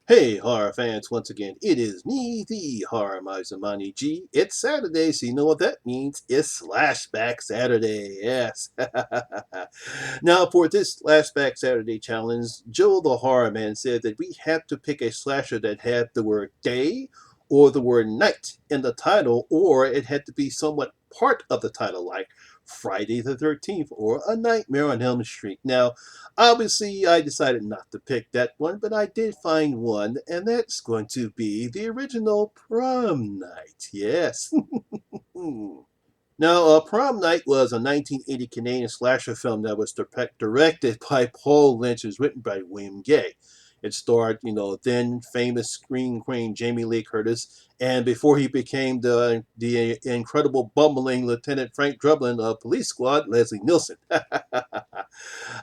Hey, horror fans, once again, it is me, the Horror Miser Monty G. It's Saturday, so you know what that means. It's Slashback Saturday, yes. Now, for this Slashback Saturday challenge, Joe the Horror Man said that we had to pick a slasher that had the word day or the word night in the title, or it had to be somewhat part of the title, like Friday the 13th or A Nightmare on Elm Street. Now, obviously, I decided not to pick that one, but I did find one, and that's going to be the original Prom Night. Yes. Now, Prom Night was a 1980 Canadian slasher film that was directed by Paul Lynch and was written by William Gay. It starred, then famous screen queen Jamie Lee Curtis, and before he became the incredible bumbling Lieutenant Frank Drublin of Police Squad, Leslie Nielsen.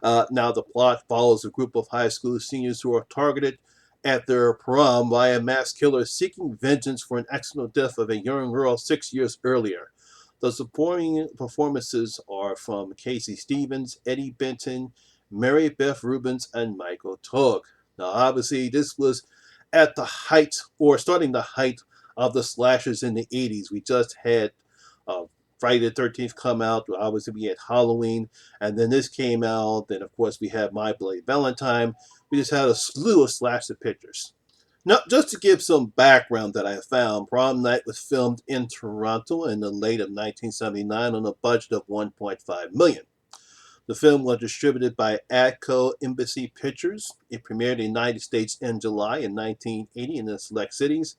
Now, the plot follows a group of high school seniors who are targeted at their prom by a mass killer seeking vengeance for an accidental death of a young girl 6 years earlier. The supporting performances are from Casey Stevens, Eddie Benton, Mary Beth Rubens, and Michael Tugg. Now, obviously, this was at the height, or starting the height, of the slashers in the 80s. We just had uh, Friday the 13th come out. Obviously, we had Halloween, and then this came out. Then, of course, we had My Bloody Valentine. We just had a slew of slasher pictures. Now, just to give some background that I found, Prom Night was filmed in Toronto in the late of 1979 on a budget of 1.5 million. The film was distributed by ADCO Embassy Pictures. It premiered in the United States in July in 1980 in the select cities,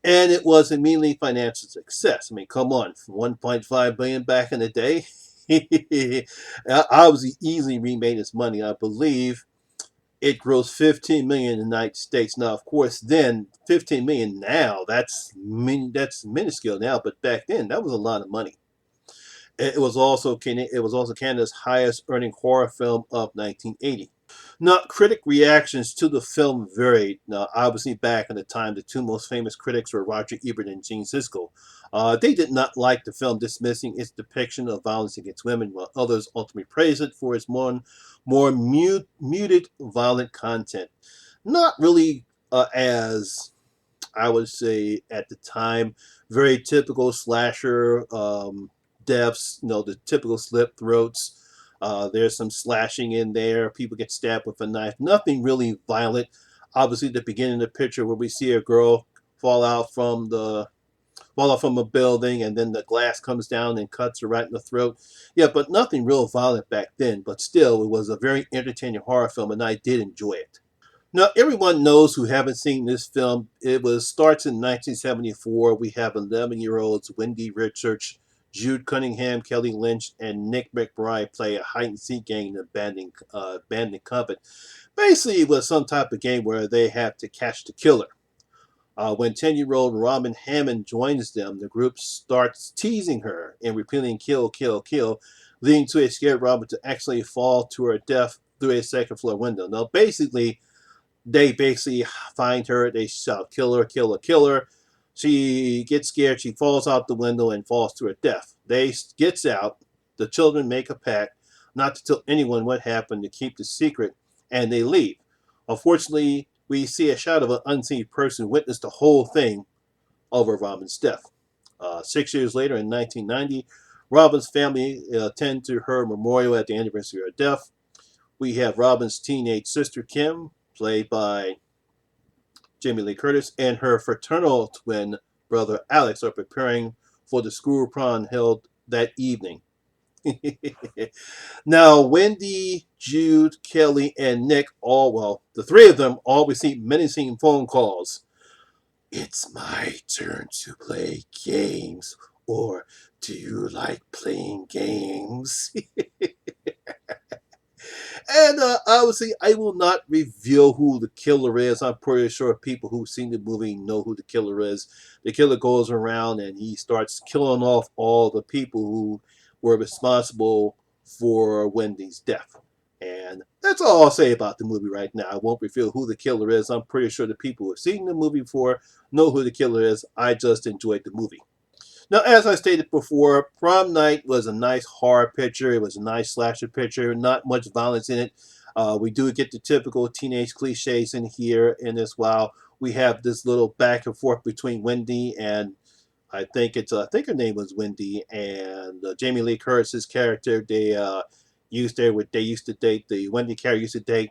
and it was immediately financial success. I mean, come on, 1.5 billion back in the day. Obviously, easily remade its money. I believe it grossed 15 million in the United States. Now, of course, then 15 million now that's minuscule now, but back then that was a lot of money. It was also Canada's highest earning horror film of 1980. Now, critic reactions to the film varied. Now, obviously, back in the time, the two most famous critics were Roger Ebert and Gene Siskel. They did not like the film, dismissing its depiction of violence against women, while others ultimately praised it for its muted, violent content. Not really as I would say at the time, very typical slasher deaths. The typical slit throats. There's some slashing in there. People get stabbed with a knife. Nothing really violent. Obviously, the beginning of the picture where we see a girl fall out from the fall off from a building, and then the glass comes down and cuts her right in the throat. Yeah, but nothing real violent back then. But still, it was a very entertaining horror film, and I did enjoy it. Now, everyone knows who haven't seen this film. Starts in 1974. We have 11-year-olds Wendy Richards, Jude Cunningham, Kelly Lynch, and Nick McBride play a hide and seek game in an abandoned convent. Basically, it was some type of game where they have to catch the killer. When 10-year-old Robin Hammond joins them, the group starts teasing her and repeating "kill, kill, kill," leading to a scared Robin to actually fall to her death through a second floor window. Now, they basically find her. They shout, "Kill her, kill her, kill her." She gets scared. She falls out the window and falls to her death. They gets out. The children make a pact not to tell anyone what happened to keep the secret, and they leave. Unfortunately, we see a shot of an unseen person witness the whole thing over Robin's death. 6 years later, in 1990, Robin's family attend to her memorial at the anniversary of her death. We have Robin's teenage sister, Kim, played by Jamie Lee Curtis, and her fraternal twin brother, Alex, are preparing for the school prom held that evening. Now, Wendy, Jude, Kelly, and Nick the three of them all receive menacing phone calls. "It's my turn to play games. Or do you like playing games?" And obviously, I will not reveal who the killer is. I'm pretty sure people who've seen the movie know who the killer is. The killer goes around and he starts killing off all the people who were responsible for Wendy's death. And that's all I'll say about the movie right now. I won't reveal who the killer is. I'm pretty sure the people who have seen the movie before know who the killer is. I just enjoyed the movie. Now, as I stated before, Prom Night was a nice horror picture. It was a nice slasher picture. Not much violence in it. We do get the typical teenage cliches in here in this. While we have this little back and forth between Wendy and I think her name was Wendy and Jamie Lee Curtis's character. They used to date the Wendy character used to date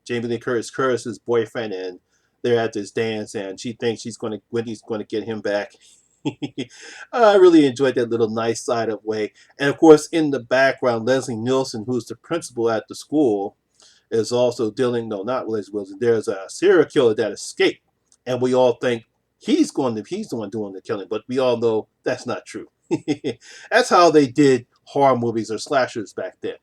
Jamie Lee Curtis's boyfriend, and they're at this dance, and she thinks Wendy's going to get him back. I really enjoyed that little nice side of way. And of course, in the background, Leslie Nielsen, who's the principal at the school, is also dealing. No, not Leslie Nielsen. There's a serial killer that escaped, and we all think he's the one doing the killing, but we all know that's not true. That's how they did horror movies or slashers back then.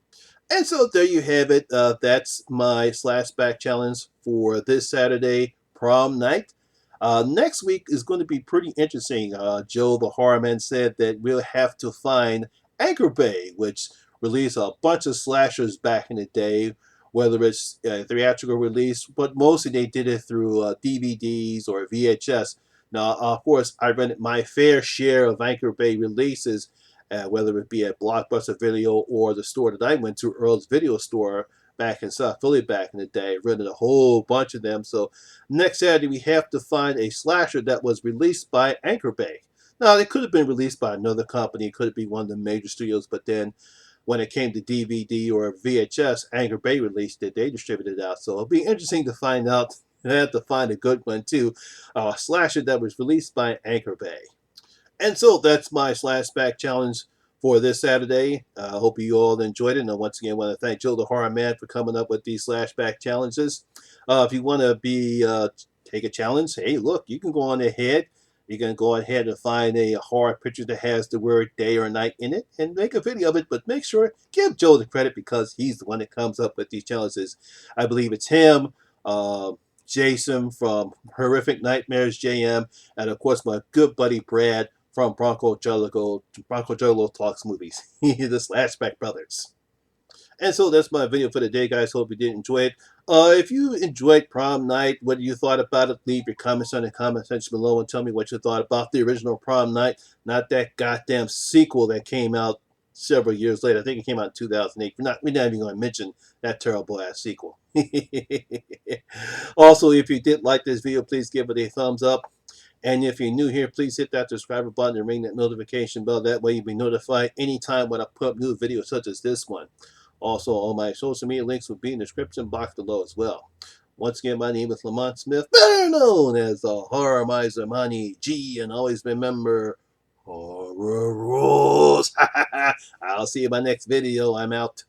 And so there you have it. That's my Slashback challenge for this Saturday, Prom Night. Next week is going to be pretty interesting. Joe the Horror Man said that we'll have to find Anchor Bay, which released a bunch of slashers back in the day, whether it's theatrical release, but mostly they did it through DVDs or VHS. Now, of course, I rented my fair share of Anchor Bay releases, whether it be at Blockbuster Video or the store that I went to, Earl's Video Store, back in South Philly back in the day. Rented a whole bunch of them. So next Saturday we have to find a slasher that was released by Anchor Bay. Now, it could have been released by another company. It could have been one of the major studios, but then when it came to DVD or VHS, Anchor Bay released it. They distributed it out. So it'll be interesting to find out. I have to find a good one too. A slasher that was released by Anchor Bay. And so that's my Slashback challenge for this Saturday. I hope you all enjoyed it. And once again, I want to thank Joe the Horror Man for coming up with these Slashback challenges. If you want to take a challenge, hey, look, you can go on ahead. You can go ahead and find a horror picture that has the word day or night in it and make a video of it. But make sure, give Joe the credit because he's the one that comes up with these challenges. I believe it's him, Jason from Horrific Nightmares JM, and of course my good buddy Brad from Bronco Jello Talks Movies, the Slashback Brothers. And so that's my video for today, guys. Hope you did enjoy it. If you enjoyed Prom Night, what you thought about it, leave your comments on the comment section below and tell me what you thought about the original Prom Night, not that goddamn sequel that came out several years later. I think it came out in 2008. We're not even going to mention that terrible ass sequel. Also, if you did like this video, please give it a thumbs up. And if you're new here, please hit that subscribe button and ring that notification bell. That way you'll be notified anytime when I put up new videos such as this one. Also, all my social media links will be in the description box below as well. Once again, my name is Lamont Smith, better known as the Horror Miser Monty G. And always remember, horror rules. I'll see you in my next video. I'm out.